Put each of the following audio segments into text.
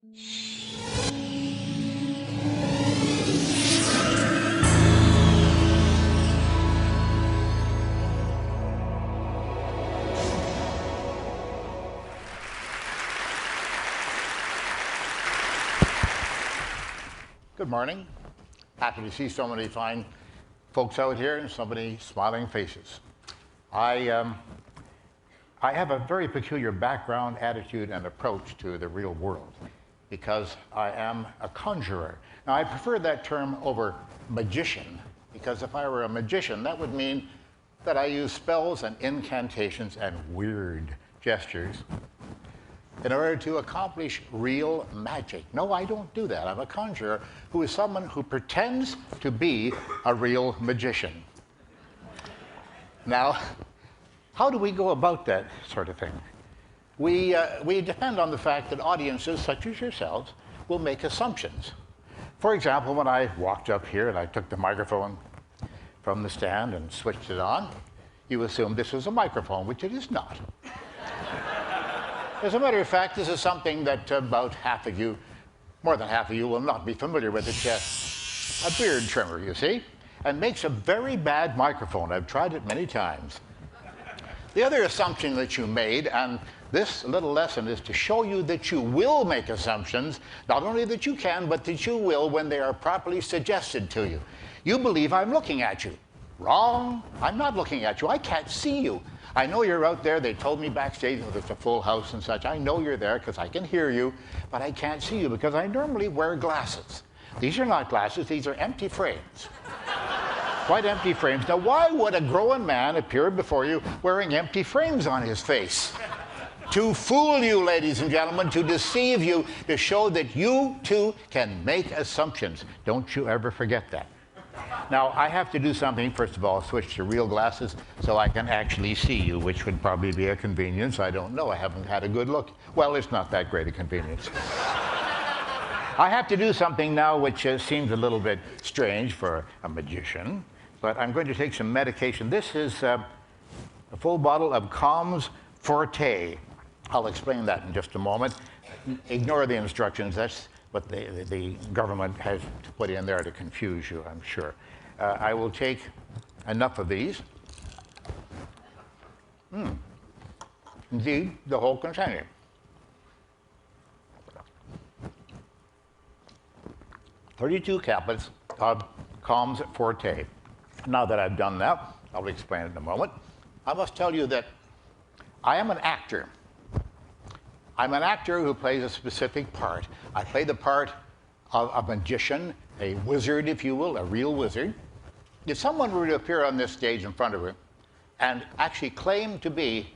Good morning. Happy to see so many fine folks out here and so many smiling faces. I have a very peculiar background, attitude, and approach to the real world because I am a conjurer. Now, I prefer that term over magician because if I were a magician, that would mean that I use spells and incantations and weird gestures in order to accomplish real magic. No, I don't do that. I'm a conjurer who is someone who pretends to be a real magician. Now, how do we go about that sort of thing? We depend on the fact that audiences such as yourselves will make assumptions. For example, when I walked up here and I took the microphone from the stand and switched it on, you assumed this was a microphone, which it is not. As a matter of fact, this is something that about half of you, more than half of you, will not be familiar with. It's a beard trimmer, you see, and makes a very bad microphone. I've tried it many times. The other assumption that you made, and this little lesson is to show you that you will make assumptions, not only that you can, but that you will when they are properly suggested to you. You believe I'm looking at you. Wrong. I'm not looking at you. I can't see you. I know you're out there. They told me backstage that there's a full house and such. I know you're there because I can hear you, but I can't see you because I normally wear glasses. These are not glasses. These are empty frames. Quite empty frames. Now, why would a grown man appear before you wearing empty frames on his face? To fool you, ladies and gentlemen, to deceive you, to show that you, too, can make assumptions. Don't you ever forget that. Now, I have to do something, first of all, switch to real glasses so I can actually see you, which would probably be a convenience. I don't know. I haven't had a good look. Well, it's not that great a convenience. I have to do something now which seems a little bit strange for a magician, but I'm going to take some medication. This is a full bottle of Calms Forte. I'll explain that in just a moment. Ignore the instructions. That's what the government has to put in there to confuse you, I'm sure. I will take enough of these. Indeed, the whole container. "32 caplets of Calms Forte." Now that I've done that, I'll explain it in a moment. I must tell you that I am an actor. I'm an actor who plays a specific part. I play the part of a magician, a wizard, if you will, a real wizard. If someone were to appear on this stage in front of you and actually claim to be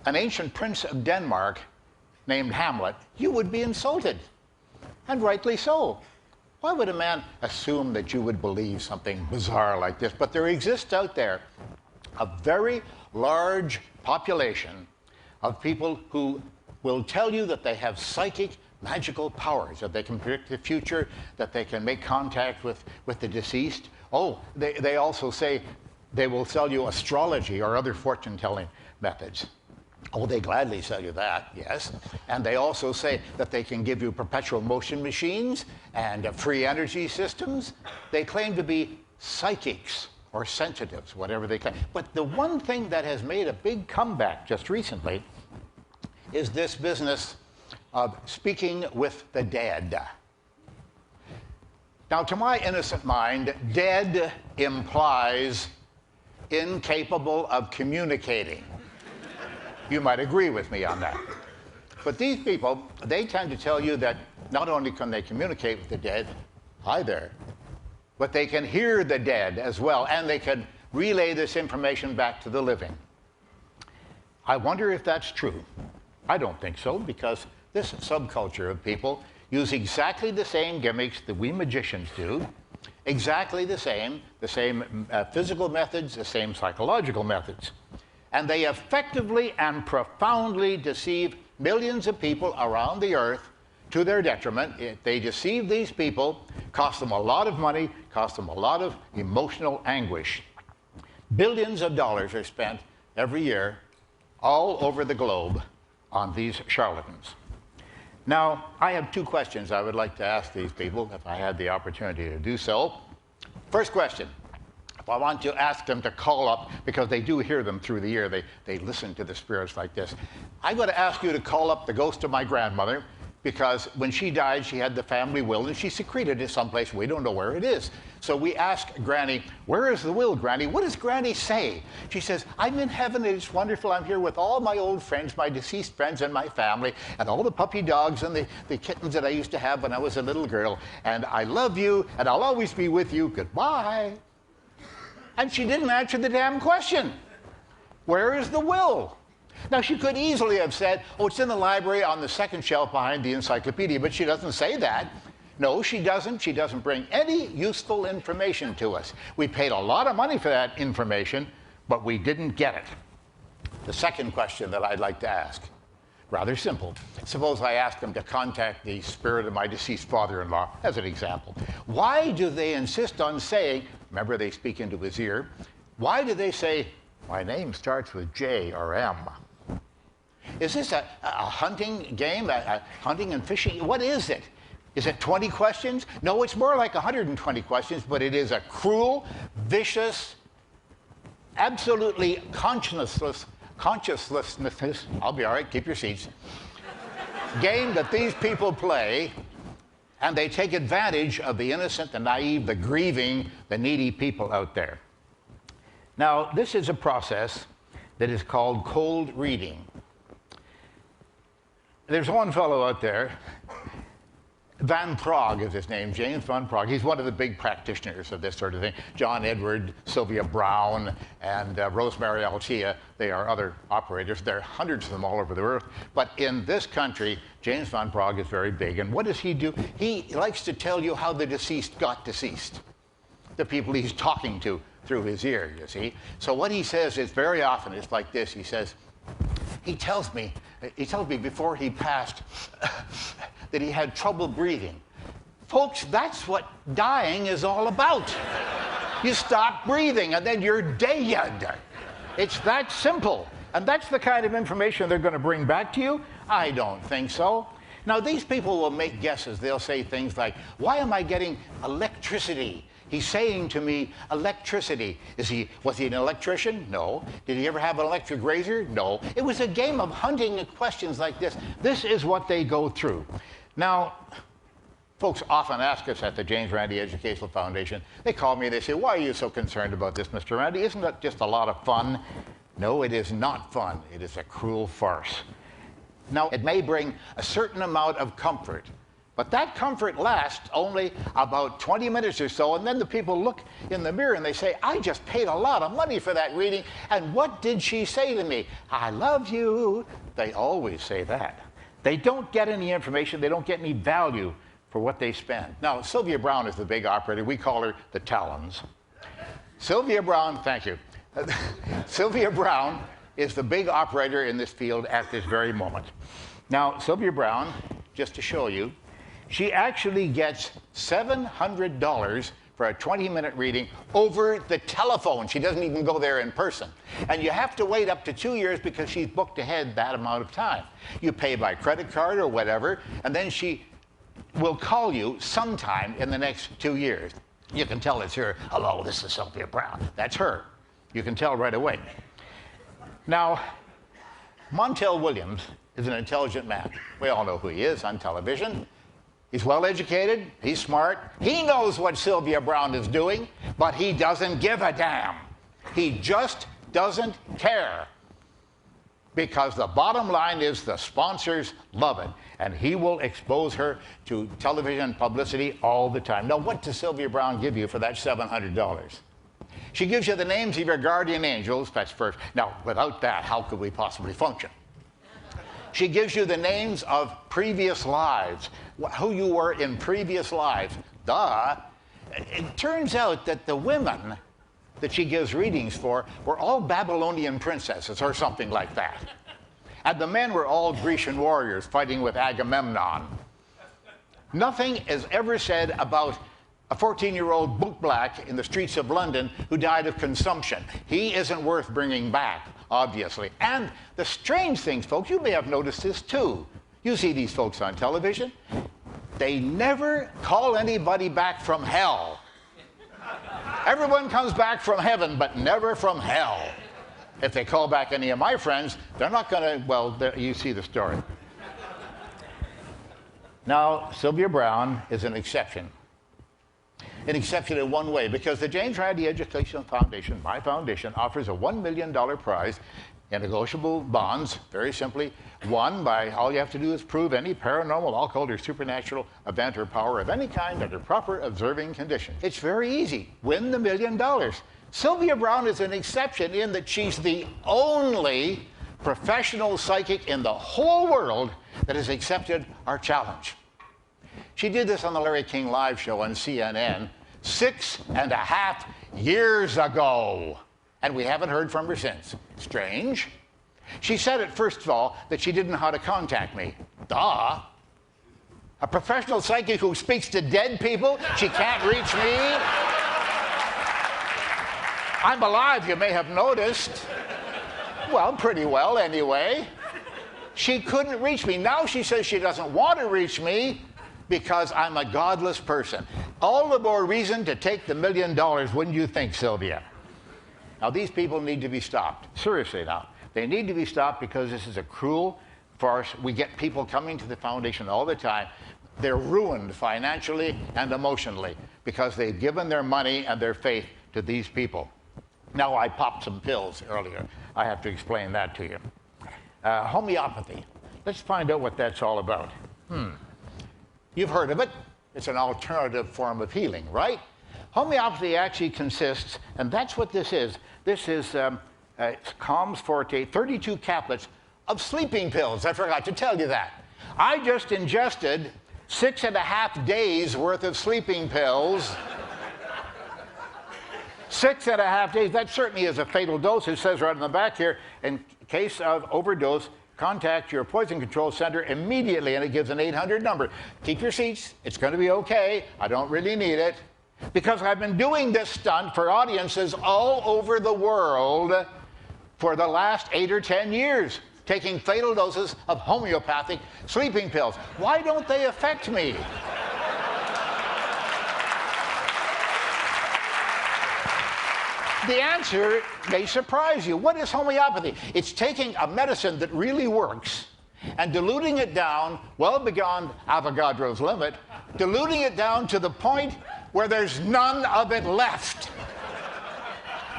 an ancient prince of Denmark named Hamlet, you would be insulted, and rightly so. Why would a man assume that you would believe something bizarre like this? But there exists out there a very large population of people who will tell you that they have psychic, magical powers, that they can predict the future, that they can make contact with the deceased. Oh, they also say they will sell you astrology or other fortune-telling methods. Oh, they gladly sell you that, yes. And they also say that they can give you perpetual motion machines and free energy systems. They claim to be psychics or sensitives, whatever they claim. But the one thing that has made a big comeback just recently is this business of speaking with the dead. Now, to my innocent mind, dead implies incapable of communicating. You might agree with me on that. But these people, they tend to tell you that not only can they communicate with the dead, hi there, but they can hear the dead as well, and they can relay this information back to the living. I wonder if that's true. I don't think so, because this subculture of people use exactly the same gimmicks that we magicians do, exactly the same physical methods, the same psychological methods. And they effectively and profoundly deceive millions of people around the earth to their detriment. They deceive these people, cost them a lot of money, cost them a lot of emotional anguish. Billions of dollars are spent every year all over the globe on these charlatans. Now, I have two questions I would like to ask these people if I had the opportunity to do so. First question. If I want to ask them to call up, because they do hear them through the ear, they listen to the spirits like this. I'm going to ask you to call up the ghost of my grandmother, because when she died, she had the family will, and she secreted it someplace. We don't know where it is. So we ask Granny, where is the will, Granny? What does Granny say? She says, I'm in heaven, and it's wonderful. I'm here with all my old friends, my deceased friends and my family, and all the puppy dogs and the kittens that I used to have when I was a little girl. And I love you, and I'll always be with you. Goodbye. And she didn't answer the damn question. Where is the will? Now, she could easily have said, oh, it's in the library on the second shelf behind the encyclopedia, but she doesn't say that. No, she doesn't. She doesn't bring any useful information to us. We paid a lot of money for that information, but we didn't get it. The second question that I'd like to ask, rather simple. Suppose I ask them to contact the spirit of my deceased father-in-law, as an example. Why do they insist on saying, remember they speak into his ear, why do they say, my name starts with J or M? Is this a hunting game, a hunting and fishing? What is it? Is it 20 questions? No, it's more like 120 questions, but it is a cruel, vicious, absolutely conscienceless, I'll be all right, keep your seats, game that these people play, and they take advantage of the innocent, the naive, the grieving, the needy people out there. Now, this is a process that is called cold reading. There's one fellow out there, Van Prague is his name, James Van Prague. He's one of the big practitioners of this sort of thing. John Edward, Sylvia Brown, and Rosemary Altea, they are other operators. There are hundreds of them all over the earth. But in this country, James Van Prague is very big. And what does he do? He likes to tell you how the deceased got deceased, the people he's talking to through his ear, you see. So what he says is very often, it's like this. He says, he tells me before he passed that he had trouble breathing. Folks, that's what dying is all about. You stop breathing and then you're dead. It's that simple. And that's the kind of information they're going to bring back to you? I don't think so. Now, these people will make guesses. They'll say things like, why am I getting electricity? He's saying to me, electricity. Was he an electrician? No. Did he ever have an electric razor? No. It was a game of hunting and questions like this. This is what they go through. Now, folks often ask us at the James Randi Educational Foundation, they call me, they say, why are you so concerned about this, Mr. Randi? Isn't that just a lot of fun? No, it is not fun. It is a cruel farce. Now, it may bring a certain amount of comfort, but that comfort lasts only about 20 minutes or so, and then the people look in the mirror and they say, I just paid a lot of money for that reading, and what did she say to me? I love you. They always say that. They don't get any information. They don't get any value for what they spend. Now, Sylvia Brown is the big operator. We call her the Talons. Sylvia Brown, thank you. Sylvia Brown is the big operator in this field at this very moment. Now, Sylvia Brown, just to show you, she actually gets $700 for a 20-minute reading over the telephone. She doesn't even go there in person. And you have to wait up to 2 years because she's booked ahead that amount of time. You pay by credit card or whatever, and then she will call you sometime in the next 2 years. You can tell it's her. Hello, this is Sylvia Brown. That's her. You can tell right away. Now, Montel Williams is an intelligent man. We all know who he is on television. He's well-educated, he's smart, he knows what Sylvia Brown is doing, but he doesn't give a damn. He just doesn't care. Because the bottom line is the sponsors love it, and he will expose her to television publicity all the time. Now, what does Sylvia Brown give you for that $700? She gives you the names of your guardian angels, that's first. Now, without that, how could we possibly function? She gives you the names of previous lives, who you were in previous lives. Duh. It turns out that the women that she gives readings for were all Babylonian princesses or something like that. And the men were all Grecian warriors fighting with Agamemnon. Nothing is ever said about a 14-year-old bootblack in the streets of London who died of consumption. He isn't worth bringing back, obviously. And the strange things, folks, you may have noticed this too. You see these folks on television. They never call anybody back from hell. Everyone comes back from heaven, but never from hell. If they call back any of my friends, they're not going to, well, you see the story. Now, Sylvia Browne is an exception. An exception in one way, because the James Randi Educational Foundation, my foundation, offers a $1 million prize in negotiable bonds, very simply, won by all you have to do is prove any paranormal, occult, or supernatural event or power of any kind under proper observing conditions. It's very easy. Win the $1 million. Sylvia Browne is an exception in that she's the only professional psychic in the whole world that has accepted our challenge. She did this on the Larry King Live show on CNN 6.5 years ago. And we haven't heard from her since. Strange. She said it, first of all, that she didn't know how to contact me. Duh. A professional psychic who speaks to dead people, she can't reach me. I'm alive, you may have noticed. Well, pretty well, anyway. She couldn't reach me. Now she says she doesn't want to reach me because I'm a godless person. All the more reason to take the $1 million, wouldn't you think, Sylvia? Now, these people need to be stopped. Seriously now. They need to be stopped because this is a cruel farce. We get people coming to the foundation all the time. They're ruined financially and emotionally because they've given their money and their faith to these people. Now, I popped some pills earlier. I have to explain that to you. Homeopathy. Let's find out what that's all about. You've heard of it. It's an alternative form of healing, right? Homeopathy actually consists, and that's what this is. This is Calms Forte, 32 caplets of sleeping pills. I forgot to tell you that. I just ingested 6.5 days worth of sleeping pills. 6.5 days, that certainly is a fatal dose. It says right on the back here, in case of overdose, contact your poison control center immediately, and it gives an 800 number. Keep your seats, it's going to be okay. I don't really need it. Because I've been doing this stunt for audiences all over the world for the last 8 or 10 years, taking fatal doses of homeopathic sleeping pills. Why don't they affect me? The answer may surprise you. What is homeopathy? It's taking a medicine that really works and diluting it down, well beyond Avogadro's limit, diluting it down to the point where there's none of it left.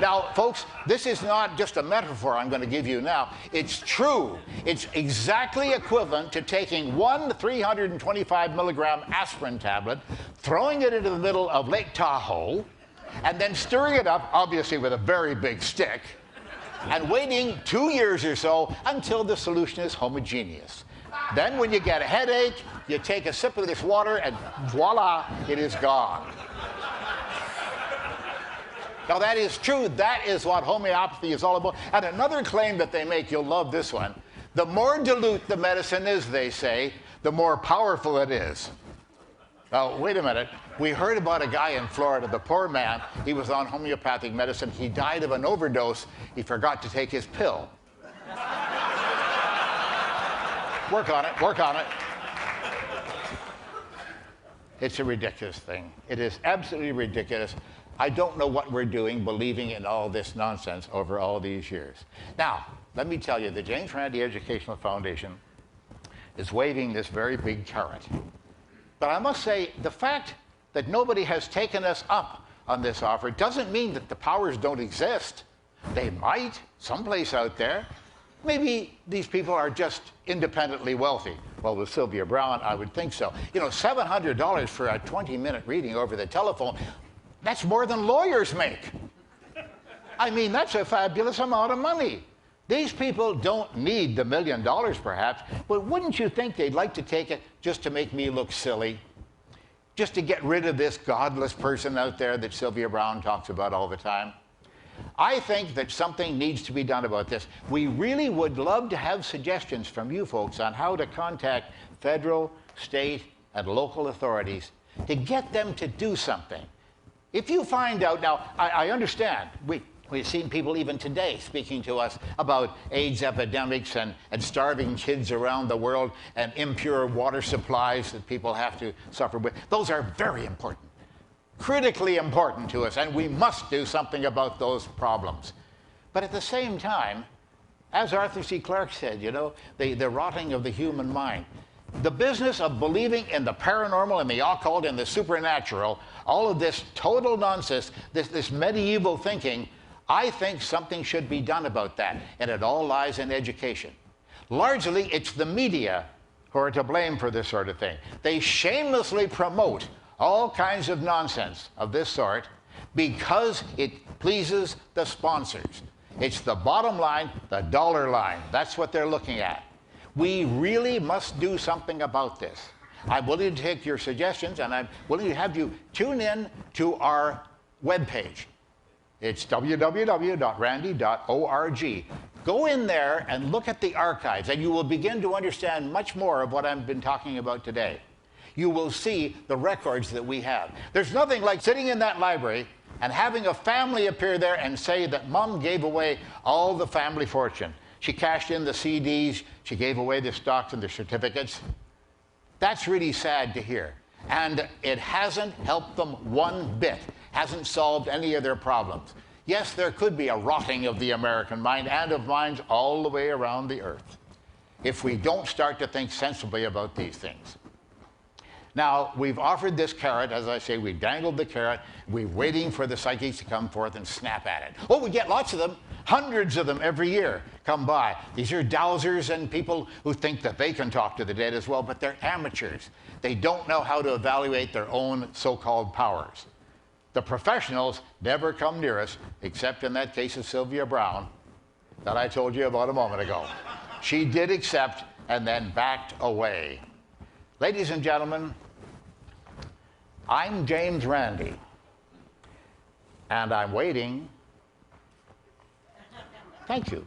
Now, folks, this is not just a metaphor I'm going to give you now. It's true. It's exactly equivalent to taking one 325 milligram aspirin tablet, throwing it into the middle of Lake Tahoe, and then stirring it up, obviously with a very big stick, and waiting 2 years or so until the solution is homogeneous. Then when you get a headache, you take a sip of this water and voila, it is gone. Now that is true. That is what homeopathy is all about. And another claim that they make, you'll love this one. The more dilute the medicine is, they say, the more powerful it is. Now, wait a minute. We heard about a guy in Florida, the poor man. He was on homeopathic medicine. He died of an overdose. He forgot to take his pill. Work on it. Work on it. It's a ridiculous thing. It is absolutely ridiculous. I don't know what we're doing believing in all this nonsense over all these years. Now, let me tell you, the James Randi Educational Foundation is waving this very big carrot. But I must say, the fact that nobody has taken us up on this offer doesn't mean that the powers don't exist. They might, someplace out there. Maybe these people are just independently wealthy. Well, with Sylvia Browne, I would think so. You know, $700 for a 20-minute reading over the telephone, that's more than lawyers make. I mean, that's a fabulous amount of money. These people don't need the $1 million, perhaps, but wouldn't you think they'd like to take it just to make me look silly? Just to get rid of this godless person out there that Sylvia Browne talks about all the time? I think that something needs to be done about this. We really would love to have suggestions from you folks on how to contact federal, state, and local authorities to get them to do something. If you find out, now, I understand, We've seen people even today speaking to us about AIDS epidemics and starving kids around the world and impure water supplies that people have to suffer with. Those are very important, critically important to us, and we must do something about those problems. But at the same time, as Arthur C. Clarke said, you know, the rotting of the human mind. The business of believing in the paranormal and the occult and the supernatural, all of this total nonsense, this medieval thinking, I think something should be done about that, and it all lies in education. Largely, it's the media who are to blame for this sort of thing. They shamelessly promote all kinds of nonsense of this sort because it pleases the sponsors. It's the bottom line, the dollar line. That's what they're looking at. We really must do something about this. I'm willing to take your suggestions, and I'm willing to have you tune in to our webpage. It's www.randi.org. Go in there and look at the archives, and you will begin to understand much more of what I've been talking about today. You will see the records that we have. There's nothing like sitting in that library and having a family appear there and say that Mom gave away all the family fortune. She cashed in the CDs, she gave away the stocks and the certificates. That's really sad to hear. And it hasn't helped them one bit, hasn't solved any of their problems. Yes, there could be a rotting of the American mind and of minds all the way around the earth if we don't start to think sensibly about these things. Now, we've offered this carrot, as I say, we've dangled the carrot, we're waiting for the psychics to come forth and snap at it. Oh, we get lots of them, hundreds of them every year come by. These are dowsers and people who think that they can talk to the dead as well, but they're amateurs. They don't know how to evaluate their own so-called powers. The professionals never come near us, except in that case of Sylvia Brown that I told you about a moment ago. She did accept and then backed away. Ladies and gentlemen, I'm James Randi, and I'm waiting. Thank you.